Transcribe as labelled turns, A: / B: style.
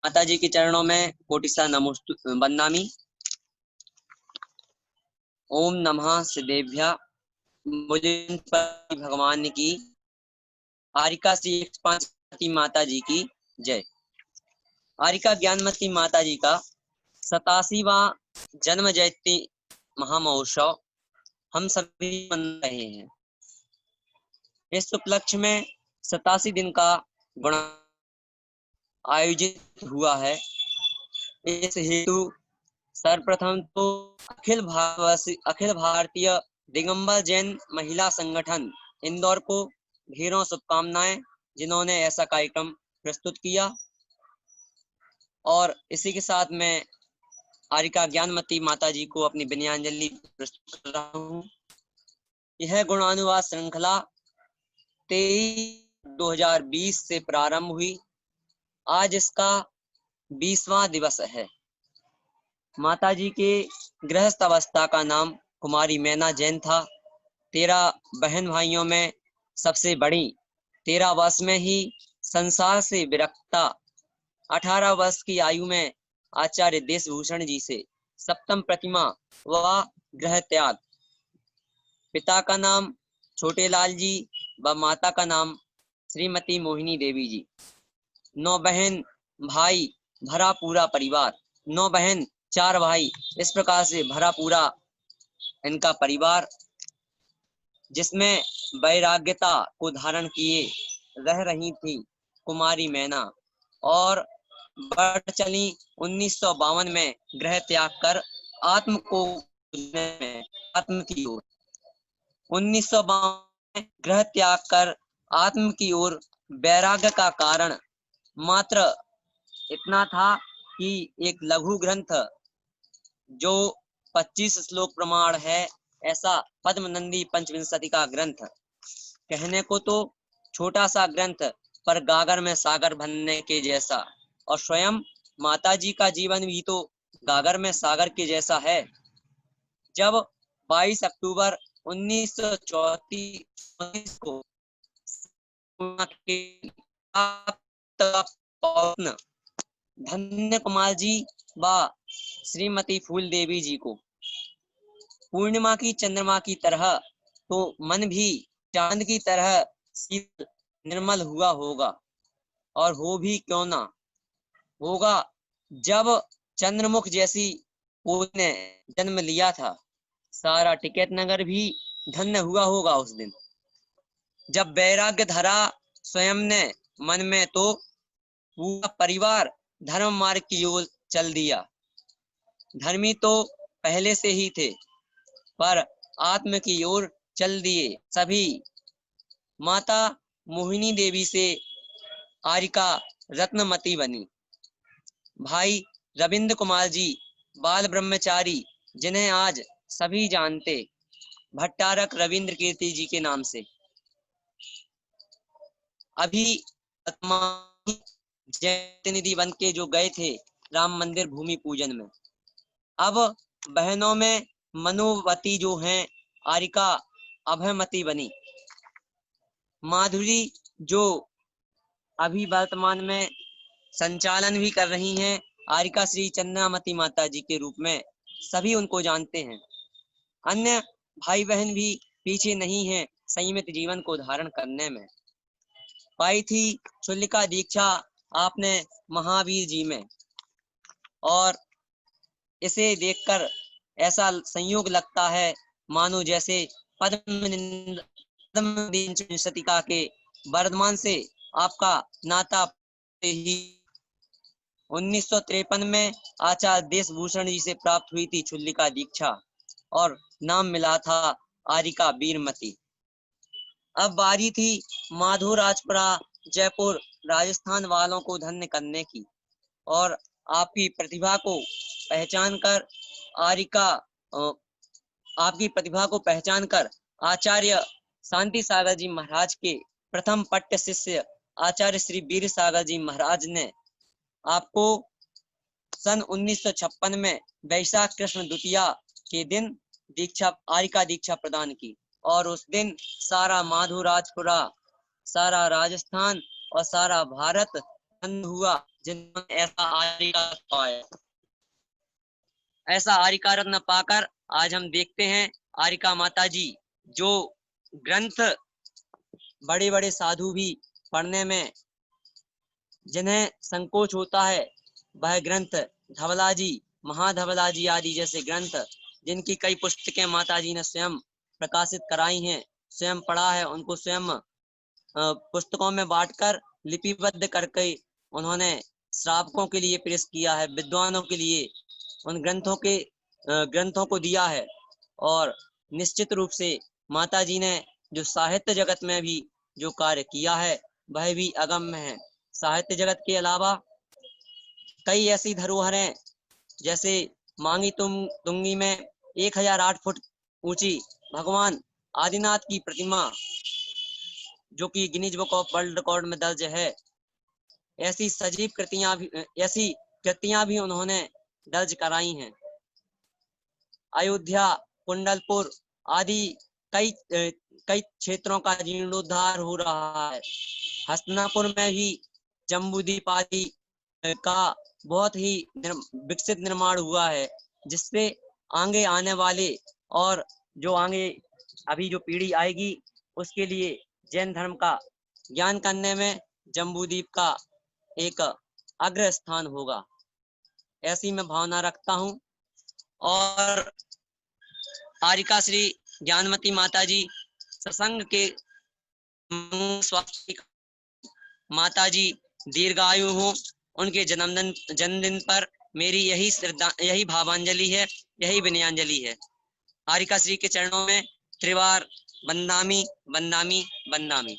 A: माता जी के चरणों में कोटिसा नमोस्तु वंदामि। ओम नमः सिद्धेभ्य। मुझे भगवान की आरिका श्री 105 माता जी की जय। आरिका ज्ञानमती माता जी का 87वां जन्म जयंती महामहोत्सव हम सभी मना रहे हैं। इस उपलक्ष्य में 87 दिन का गुण आयोजित हुआ है। इस हेतु सर्वप्रथम तो अखिल भारतीय दिगंबर जैन महिला संगठन इंदौर को ढेरों शुभकामनाएं, जिन्होंने ऐसा कार्यक्रम प्रस्तुत किया। और इसी के साथ मैं आरिका ज्ञानमती माता जी को अपनी विनयाञ्जलि प्रस्तुत कर रहा हूँ। यह गुणानुवाद श्रृंखला 23/2020 से प्रारंभ हुई। आज इसका 20वां दिवस है। माता जी के गृहस्थ अवस्था का नाम कुमारी मैना जैन था। 13 बहन भाइयों में सबसे बड़ी 13 वर्ष में ही संसार से विरक्ता 18 वर्ष की आयु में आचार्य देशभूषण जी से सप्तम प्रतिमा व गृह त्याग। पिता का नाम छोटे लाल जी व माता का नाम श्रीमती मोहिनी देवी जी। 9 बहन भाई भरा पूरा परिवार। 9 बहन 4 भाई, इस प्रकार से भरा पूरा इनका परिवार, जिसमें वैराग्यता को धारण किए रह रही थी कुमारी मैना, और बढ़ चली 1952 में गृह त्याग कर आत्म को आत्म की ओर। 1952 में गृह त्याग कर आत्म की ओर वैराग्य का कारण मात्र इतना था कि एक लघु ग्रंथ जो 25 श्लोक प्रमाण है, ऐसा पद्मनंदी पंचविंशति का ग्रंथ, कहने को तो छोटा सा ग्रंथ पर गागर में सागर भरने के जैसा। और स्वयं माता जी का जीवन भी तो गागर में सागर के जैसा है। जब 22 अक्टूबर 1934 को धन्य कुमार जी व श्रीमती फूल देवी जी को पूर्णिमा की चंद्रमा की तरह, तो मन भी चांद की तरह शीतल निर्मल हुआ होगा। और हो भी क्यों ना होगा, जब चंद्रमुख जैसी पोत ने जन्म लिया था। सारा टिकैत नगर भी धन्य हुआ होगा उस दिन, जब वैराग्य धरा स्वयं ने मन में, तो पूरा परिवार धर्म मार्ग की ओर चल दिया। धर्मी तो पहले से ही थे, पर आत्म की ओर चल दिए सभी। माता मोहिनी देवी से आरिका रत्नमती बनी। भाई रविंद्र कुमार जी बाल ब्रह्मचारी, जिन्हें आज सभी जानते भट्टारक रविंद्र कीर्ति जी के नाम से, अभी जयनिधि बन के जो गए थे राम मंदिर भूमि पूजन में। अब बहनों में मनुवती जो हैं, आरिका अभयमती बनी। माधुरी जो अभी वर्तमान में संचालन भी कर रही हैं, आरिका श्री चंद्रामती माता जी के रूप में सभी उनको जानते हैं। अन्य भाई बहन भी पीछे नहीं हैं संयमित जीवन को धारण करने में। पाई थी शुल्लिका दीक्षा आपने महावीर जी में, और इसे देखकर ऐसा संयोग लगता है मानो जैसे पद्म शतिका के वर्धमान से आपका नाता ही 1953 में आचार्य देशभूषण जी से प्राप्त हुई थी शुल्लिका दीक्षा, और नाम मिला था आरिका वीरमती। अब बारी थी माधोराजपुरा जयपुर राजस्थान वालों को धन्य करने की, और आपकी प्रतिभा को पहचान कर आरिका आपकी प्रतिभा को पहचान कर आचार्य शांति सागर जी महाराज के प्रथम पट्ट शिष्य आचार्य श्री वीर सागर जी महाराज ने आपको सन 1956 में वैशाख कृष्ण द्वितीया के दिन दीक्षा आरिका दीक्षा प्रदान की। और उस दिन सारा माधोराजपुरा, सारा राजस्थान और सारा भारत धन्य हुआ, जिन्होंने ऐसा आर्य का रत्न पाकर आज हम देखते हैं आर्यका माता जी, जो ग्रंथ बड़े बड़े साधु भी पढ़ने में जिन्हें संकोच होता है, वह ग्रंथ धवला जी, महाधवला जी आदि जैसे ग्रंथ, जिनकी कई पुस्तकें माता जी ने स्वयं प्रकाशित कराई हैं, स्वयं पढ़ा है, उनको स्वयं पुस्तकों में बांटकर लिपिबद्ध करके उन्होंने श्रावकों के लिए पेश किया है, विद्वानों के लिए उन ग्रंथों को दिया है। और निश्चित रूप से माता जी ने जो साहित्य जगत में भी जो कार्य किया है वह भी अगम्य है। साहित्य जगत के अलावा कई ऐसी धरोहरें, जैसे मांगी तुंगी में 1008 फुट ऊंची भगवान आदिनाथ की प्रतिमा, जो कि Guinness book of world record में दर्ज है, ऐसी कृतियां भी उन्होंने दर्ज कराई हैं। अयोध्या, कुंडलपुर आदि कई क्षेत्रों का जीर्णोद्धार हो रहा है। हस्तिनापुर में भी जम्बूद्वीप आदि का बहुत ही विकसित निर्माण हुआ है, जिससे आगे आने वाले और जो आगे अभी जो पीढ़ी आएगी उसके लिए जैन धर्म का ज्ञान करने में जम्बूद्वीप का एक अग्र स्थान होगा, ऐसी मैं भावना रखता हूँ। और आर्यका श्री ज्ञानमती माता जी सत्संग के स्वास्थ्य माता जी दीर्घायु हो, उनके जन्मदिन पर मेरी यही भावांजलि है, यही विनयांजलि है। आर्यका श्री के चरणों में त्रिवार वंदामी वंदामी वंदामी।